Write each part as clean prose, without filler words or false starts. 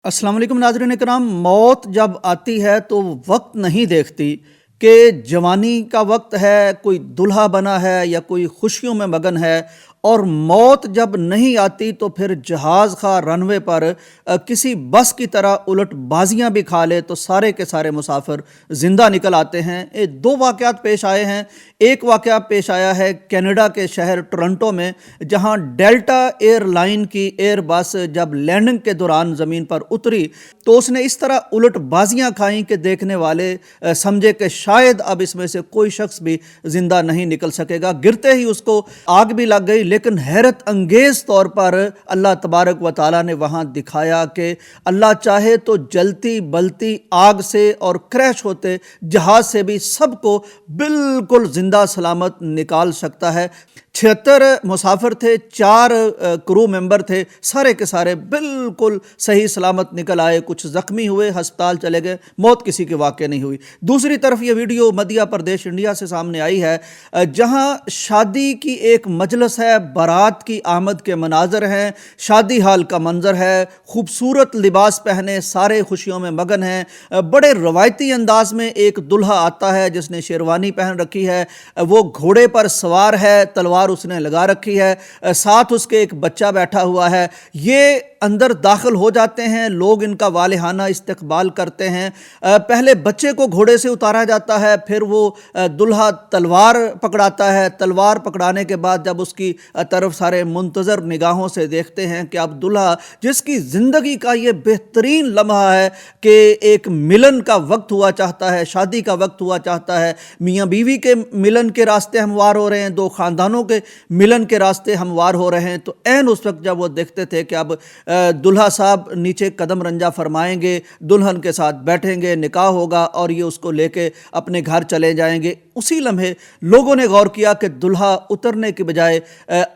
अस्सलाम वालेकुम नाज़रीन इकराम। मौत जब आती है तो वक्त नहीं देखती कि जवानी का वक्त है, कोई दुल्हा बना है या कोई खुशियों में मगन है। और मौत जब नहीं आती तो फिर जहाज़ खा रनवे पर किसी बस की तरह उलट बाजियाँ भी खा ले तो सारे के सारे मुसाफिर ज़िंदा निकल आते हैं। ये दो वाक़यात पेश आए हैं। एक वाक़या पेश आया है कनाडा के शहर टोरंटो में, जहां डेल्टा एयरलाइन की एयर बस जब लैंडिंग के दौरान ज़मीन पर उतरी तो उसने इस तरह उलट बाजियाँ खाईं कि देखने वाले समझे कि शायद अब इसमें से कोई शख्स भी ज़िंदा नहीं निकल सकेगा। गिरते ही उसको आग भी लग गई, लेकिन हैरत अंगेज़ तौर पर अल्लाह तबारक व तआला ने वहाँ दिखाया कि अल्लाह चाहे तो जलती बलती आग से और क्रैश होते जहाज़ से भी सबको बिल्कुल जिंदा सलामत निकाल सकता है। 76 मुसाफिर थे, 4 क्रू मेंबर थे, सारे के सारे बिल्कुल सही सलामत निकल आए। कुछ ज़ख्मी हुए, हस्पताल चले गए, मौत किसी के वाक़े नहीं हुई। दूसरी तरफ ये वीडियो मध्य प्रदेश इंडिया से सामने आई है, जहां शादी की एक मजलिस है, बारात की आमद के मनाजर हैं, शादी हाल का मंजर है, खूबसूरत लिबास पहने सारे खुशियों में मगन हैं। बड़े रवायती अंदाज में एक दुल्हा आता है जिसने शेरवानी पहन रखी है, वो घोड़े पर सवार है, तलवार उसने लगा रखी है, साथ उसके एक बच्चा बैठा हुआ है। ये अंदर दाखिल हो जाते हैं, लोग इनका वालिहाना इस्तकबाल करते हैं। पहले बच्चे को घोड़े से उतारा जाता है, फिर वो दुल्हा तलवार पकड़ाता है। तलवार पकड़ाने के बाद जब उसकी तरफ सारे मुंतज़र निगाहों से देखते हैं कि अब दुल्हा, जिसकी ज़िंदगी का ये बेहतरीन लम्हा है कि एक मिलन का वक्त हुआ चाहता है, शादी का वक्त हुआ चाहता है, मियाँ बीवी के मिलन के रास्ते हमवार हो रहे हैं, दो ख़ानदानों के मिलन के रास्ते हमवार हो रहे हैं, तो ऐन उस वक्त जब वो देखते थे कि अब दुल्हा साहब नीचे कदम रंजा फरमाएंगे, दुल्हन के साथ बैठेंगे, निकाह होगा और ये उसको लेके अपने घर चले जाएंगे, उसी लम्हे लोगों ने गौर किया कि दुल्हा उतरने की बजाय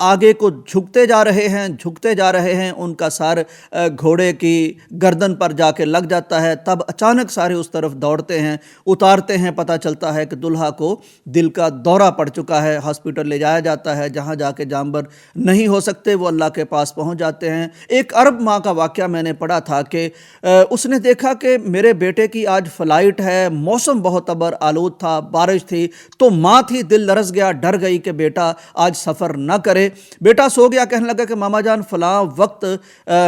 आगे को झुकते जा रहे हैं। उनका सर घोड़े की गर्दन पर जाके लग जाता है। तब अचानक सारे उस तरफ दौड़ते हैं, उतारते हैं, पता चलता है कि दुल्हा को दिल का दौरा पड़ चुका है। हॉस्पिटल ले जाया जाता है, जहाँ जाके जानवर नहीं हो सकते, वो अल्लाह के पास पहुँच जाते हैं। एक अरब माँ का वाक़या मैंने पढ़ा था कि उसने देखा कि मेरे बेटे की आज फ़्लाइट है, मौसम बहुत अबर आलूद था, बारिश थी, तो माँ थी, दिल लरस गया, डर गई कि बेटा आज सफ़र ना करे। बेटा सो गया, कहने लगा कि मामा जान फ़लाँ वक्त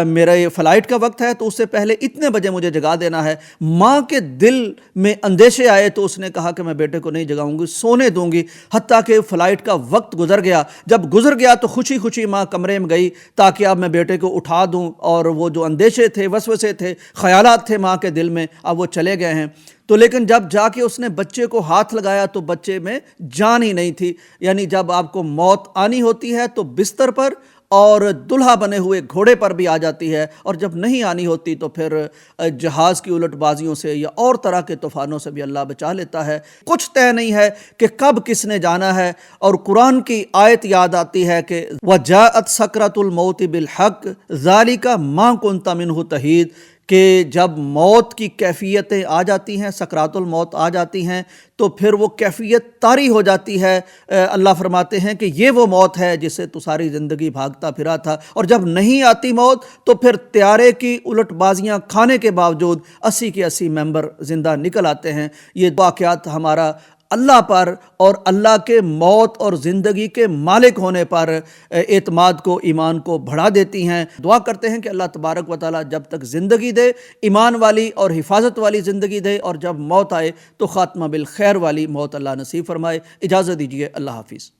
मेरा ये फ़्लाइट का वक्त है, तो उससे पहले इतने बजे मुझे जगा देना है। माँ के दिल में अंदेशे आए तो उसने कहा कि मैं बेटे को नहीं जगाऊंगी, सोने दूंगी, हत्ता कि फ़्लाइट का वक्त गुजर गया। जब गुजर गया तो खुशी खुशी माँ कमरे में गई ताकि अब मैं बेटे को उठा दूं, और वो जो अंदेशे थे, वसवसे थे, ख्यालात थे माँ के दिल में, अब वो चले गए हैं। तो लेकिन जब जाके उसने बच्चे को हाथ लगाया तो बच्चे में जान ही नहीं थी। यानी जब आपको मौत आनी होती है तो बिस्तर पर और दुल्हा बने हुए घोड़े पर भी आ जाती है, और जब नहीं आनी होती तो फिर जहाज़ की उलटबाजियों से या और तरह के तूफ़ानों से भी अल्लाह बचा लेता है। कुछ तय नहीं है कि कब किसने जाना है। और कुरान की आयत याद आती है कि वजाअत सकरतुल मौत बिल हक़ ज़ालिका मा कुन्ता मिन्हु तहीद, कि जब मौत की कैफियतें आ जाती हैं, सकरातुल मौत आ जाती हैं, तो फिर वो कैफियत तारी हो जाती है। अल्लाह फरमाते हैं कि ये वो मौत है जिसे तू सारी ज़िंदगी भागता फिरा था। और जब नहीं आती मौत तो फिर त्यारे की उलटबाजियाँ खाने के बावजूद 80 के 80 मेंबर ज़िंदा निकल आते हैं। ये वाक़यात हमारा अल्लाह पर और अल्लाह के मौत और ज़िंदगी के मालिक होने पर एतमाद को, ईमान को बढ़ा देती हैं। दुआ करते हैं कि अल्लाह तबारक व तआला जब तक ज़िंदगी दे, ईमान वाली और हिफाजत वाली ज़िंदगी दे, और जब मौत आए तो ख़ात्मा बिल खैर वाली मौत अल्लाह नसीब फरमाए। इजाज़त दीजिए, अल्लाह हाफ़िज़।